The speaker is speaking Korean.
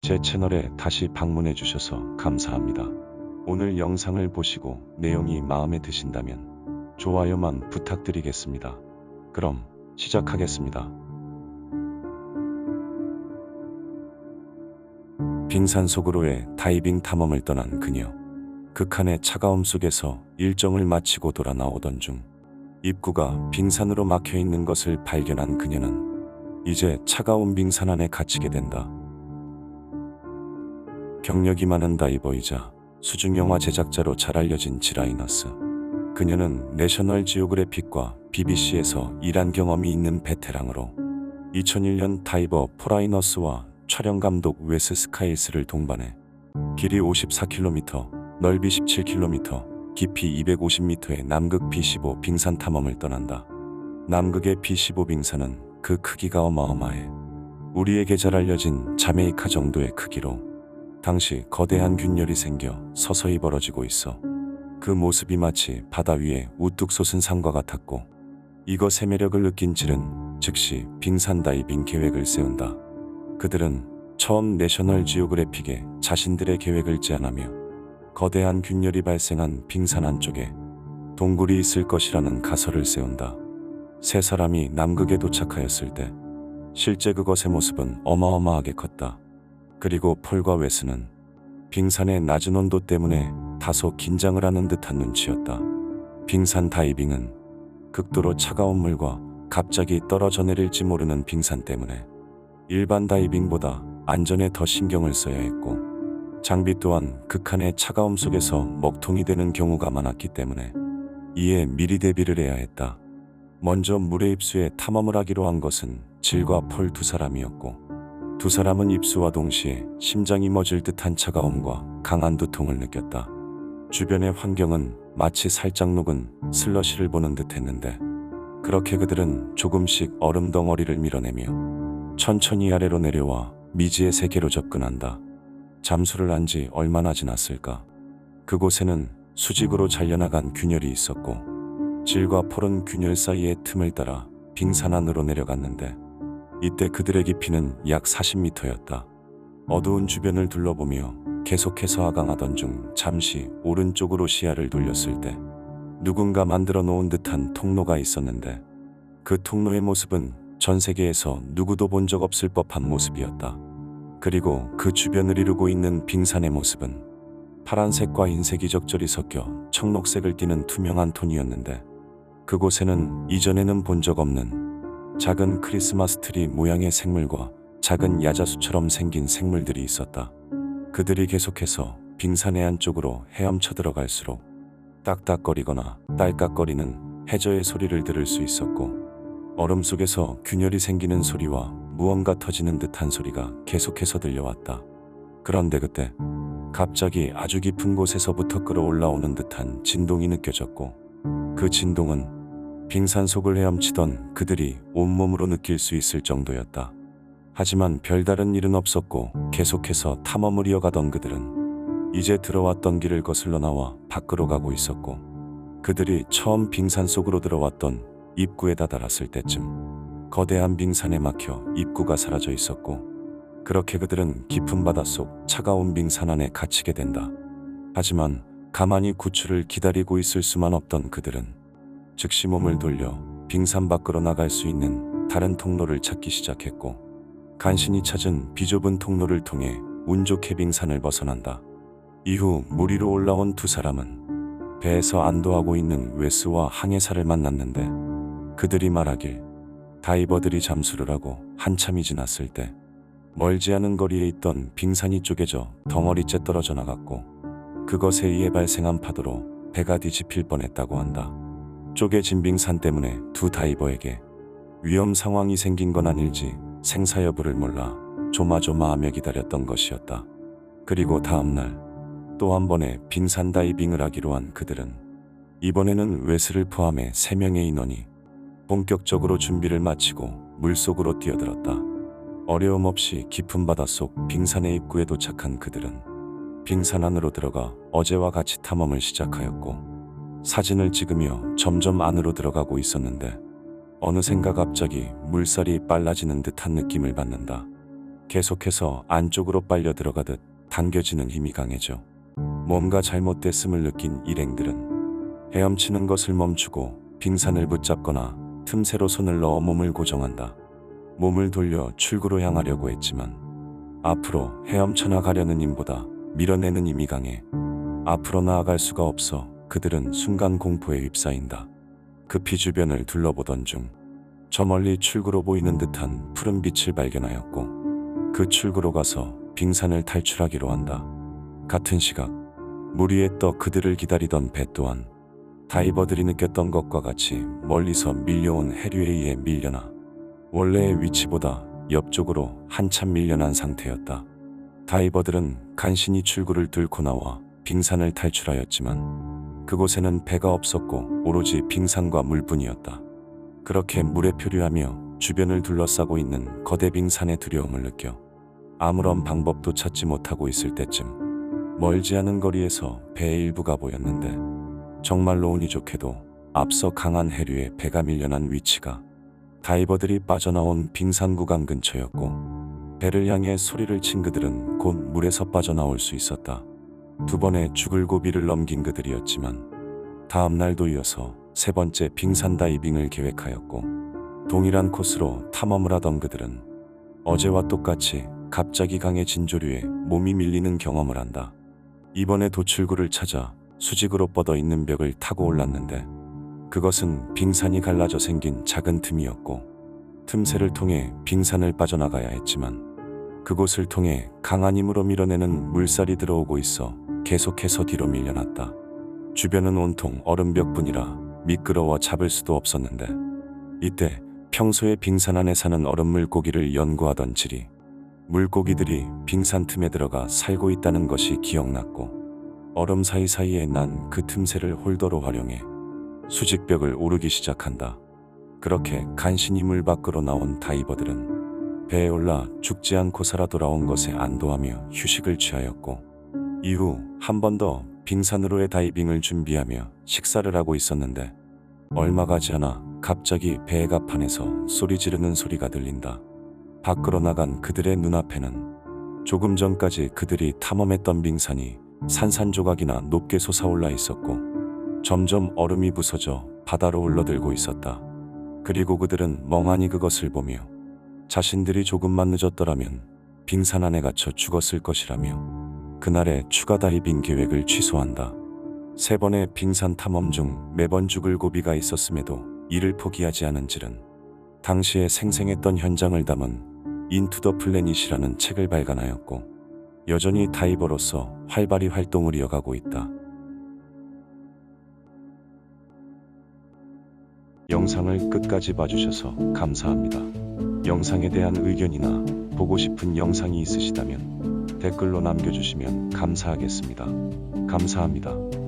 제 채널에 다시 방문해 주셔서 감사합니다. 오늘 영상을 보시고 내용이 마음에 드신다면 좋아요만 부탁드리겠습니다. 그럼 시작하겠습니다. 빙산속으로의 다이빙 탐험을 떠난 그녀. 극한의 차가움 속에서 일정을 마치고 돌아 나오던 중 입구가 빙산으로 막혀 있는 것을 발견한 그녀는 이제 차가운 빙산 안에 갇히게 된다. 경력이 많은 다이버이자 수중영화 제작자로 잘 알려진 지라이너스. 그녀는 내셔널 지오그래픽과 BBC에서 일한 경험이 있는 베테랑으로 2001년 다이버 포라이너스와 촬영감독 웨스 스카일스를 동반해 길이 54km, 넓이 17km, 깊이 250m의 남극 B15 빙산 탐험을 떠난다. 남극의 B15 빙산은 그 크기가 어마어마해 우리에게 잘 알려진 자메이카 정도의 크기로 당시 거대한 균열이 생겨 서서히 벌어지고 있어 그 모습이 마치 바다 위에 우뚝 솟은 산과 같았고 이것의 매력을 느낀 질은 즉시 빙산 다이빙 계획을 세운다. 그들은 처음 내셔널 지오그래픽에 자신들의 계획을 제안하며 거대한 균열이 발생한 빙산 안쪽에 동굴이 있을 것이라는 가설을 세운다. 세 사람이 남극에 도착하였을 때 실제 그것의 모습은 어마어마하게 컸다. 그리고 폴과 웨스는 빙산의 낮은 온도 때문에 다소 긴장을 하는 듯한 눈치였다. 빙산 다이빙은 극도로 차가운 물과 갑자기 떨어져 내릴지 모르는 빙산 때문에 일반 다이빙보다 안전에 더 신경을 써야 했고 장비 또한 극한의 차가움 속에서 먹통이 되는 경우가 많았기 때문에 이에 미리 대비를 해야 했다. 먼저 물의 입수에 탐험을 하기로 한 것은 질과 폴 두 사람이었고 두 사람은 입수와 동시에 심장이 멎을 듯한 차가움과 강한 두통을 느꼈다. 주변의 환경은 마치 살짝 녹은 슬러시를 보는 듯 했는데 그렇게 그들은 조금씩 얼음 덩어리를 밀어내며 천천히 아래로 내려와 미지의 세계로 접근한다. 잠수를 한 지 얼마나 지났을까. 그곳에는 수직으로 잘려나간 균열이 있었고 질과 폴은 균열 사이의 틈을 따라 빙산 안으로 내려갔는데 이때 그들의 깊이는 약 40m였다. 어두운 주변을 둘러보며 계속해서 하강하던 중 잠시 오른쪽으로 시야를 돌렸을 때 누군가 만들어 놓은 듯한 통로가 있었는데 그 통로의 모습은 전 세계에서 누구도 본 적 없을 법한 모습이었다. 그리고 그 주변을 이루고 있는 빙산의 모습은 파란색과 흰색이 적절히 섞여 청록색을 띠는 투명한 톤이었는데 그곳에는 이전에는 본 적 없는 작은 크리스마스 트리 모양의 생물과 작은 야자수처럼 생긴 생물들이 있었다. 그들이 계속해서 빙산의 안쪽으로 헤엄쳐 들어갈수록 딱딱거리거나 딸깍거리는 해저의 소리를 들을 수 있었고 얼음 속에서 균열이 생기는 소리와 무언가 터지는 듯한 소리가 계속해서 들려왔다. 그런데 그때 갑자기 아주 깊은 곳에서부터 끌어올라오는 듯한 진동이 느껴졌고 그 진동은 빙산 속을 헤엄치던 그들이 온몸으로 느낄 수 있을 정도였다. 하지만 별다른 일은 없었고 계속해서 탐험을 이어가던 그들은 이제 들어왔던 길을 거슬러 나와 밖으로 가고 있었고 그들이 처음 빙산 속으로 들어왔던 입구에 다다랐을 때쯤 거대한 빙산에 막혀 입구가 사라져 있었고 그렇게 그들은 깊은 바닷속 차가운 빙산 안에 갇히게 된다. 하지만 가만히 구출을 기다리고 있을 수만 없던 그들은 즉시 몸을 돌려 빙산 밖으로 나갈 수 있는 다른 통로를 찾기 시작했고 간신히 찾은 비좁은 통로를 통해 운 좋게 빙산을 벗어난다. 이후 물 위로 올라온 두 사람은 배에서 안도하고 있는 웨스와 항해사를 만났는데 그들이 말하길 다이버들이 잠수를 하고 한참이 지났을 때 멀지 않은 거리에 있던 빙산이 쪼개져 덩어리째 떨어져 나갔고 그것에 의해 발생한 파도로 배가 뒤집힐 뻔했다고 한다. 쪼개진 빙산 때문에 두 다이버에게 위험 상황이 생긴 건 아닐지 생사 여부를 몰라 조마조마하며 기다렸던 것이었다. 그리고 다음날 또 한 번의 빙산 다이빙을 하기로 한 그들은 이번에는 웨스를 포함해 3명의 인원이 본격적으로 준비를 마치고 물속으로 뛰어들었다. 어려움 없이 깊은 바닷속 빙산의 입구에 도착한 그들은 빙산 안으로 들어가 어제와 같이 탐험을 시작하였고 사진을 찍으며 점점 안으로 들어가고 있었는데 어느샌가 갑자기 물살이 빨라지는 듯한 느낌을 받는다. 계속해서 안쪽으로 빨려 들어가듯 당겨지는 힘이 강해져. 뭔가 잘못됐음을 느낀 일행들은 헤엄치는 것을 멈추고 빙산을 붙잡거나 틈새로 손을 넣어 몸을 고정한다. 몸을 돌려 출구로 향하려고 했지만 앞으로 헤엄쳐 나가려는 힘보다 밀어내는 힘이 강해 앞으로 나아갈 수가 없어 그들은 순간 공포에 휩싸인다. 급히 주변을 둘러보던 중 저 멀리 출구로 보이는 듯한 푸른 빛을 발견하였고 그 출구로 가서 빙산을 탈출하기로 한다. 같은 시각 물 위에 떠 그들을 기다리던 배 또한 다이버들이 느꼈던 것과 같이 멀리서 밀려온 해류에 의해 밀려나 원래의 위치보다 옆쪽으로 한참 밀려난 상태였다. 다이버들은 간신히 출구를 뚫고 나와 빙산을 탈출하였지만 그곳에는 배가 없었고 오로지 빙산과 물뿐이었다. 그렇게 물에 표류하며 주변을 둘러싸고 있는 거대 빙산의 두려움을 느껴 아무런 방법도 찾지 못하고 있을 때쯤 멀지 않은 거리에서 배의 일부가 보였는데 정말로 운이 좋게도 앞서 강한 해류에 배가 밀려난 위치가 다이버들이 빠져나온 빙산 구간 근처였고 배를 향해 소리를 친 그들은 곧 물에서 빠져나올 수 있었다. 두 번의 죽을 고비를 넘긴 그들이었지만 다음 날도 이어서 세 번째 빙산 다이빙을 계획하였고 동일한 코스로 탐험을 하던 그들은 어제와 똑같이 갑자기 강해진 조류에 몸이 밀리는 경험을 한다. 이번에 도출구를 찾아 수직으로 뻗어 있는 벽을 타고 올랐는데 그것은 빙산이 갈라져 생긴 작은 틈이었고 틈새를 통해 빙산을 빠져나가야 했지만 그곳을 통해 강한 힘으로 밀어내는 물살이 들어오고 있어 계속해서 뒤로 밀려났다. 주변은 온통 얼음벽뿐이라 미끄러워 잡을 수도 없었는데 이때 평소에 빙산 안에 사는 얼음 물고기를 연구하던 지리 물고기들이 빙산 틈에 들어가 살고 있다는 것이 기억났고 얼음 사이사이에 난 그 틈새를 홀더로 활용해 수직벽을 오르기 시작한다. 그렇게 간신히 물 밖으로 나온 다이버들은 배에 올라 죽지 않고 살아 돌아온 것에 안도하며 휴식을 취하였고 이후 한 번 더 빙산으로의 다이빙을 준비하며 식사를 하고 있었는데 얼마 가지 않아 갑자기 배의 갑판에서 소리 지르는 소리가 들린다. 밖으로 나간 그들의 눈앞에는 조금 전까지 그들이 탐험했던 빙산이 산산조각이나 높게 솟아올라 있었고 점점 얼음이 부서져 바다로 흘러들고 있었다. 그리고 그들은 멍하니 그것을 보며 자신들이 조금만 늦었더라면 빙산 안에 갇혀 죽었을 것이라며 그날의 추가 다이빙 계획을 취소한다. 세 번의 빙산 탐험 중 매번 죽을 고비가 있었음에도 이를 포기하지 않은 질은 당시에 생생했던 현장을 담은 인투 더 플래닛이라는 책을 발간하였고 여전히 다이버로서 활발히 활동을 이어가고 있다. 영상을 끝까지 봐주셔서 감사합니다. 영상에 대한 의견이나 보고 싶은 영상이 있으시다면 댓글로 남겨주시면 감사하겠습니다. 감사합니다.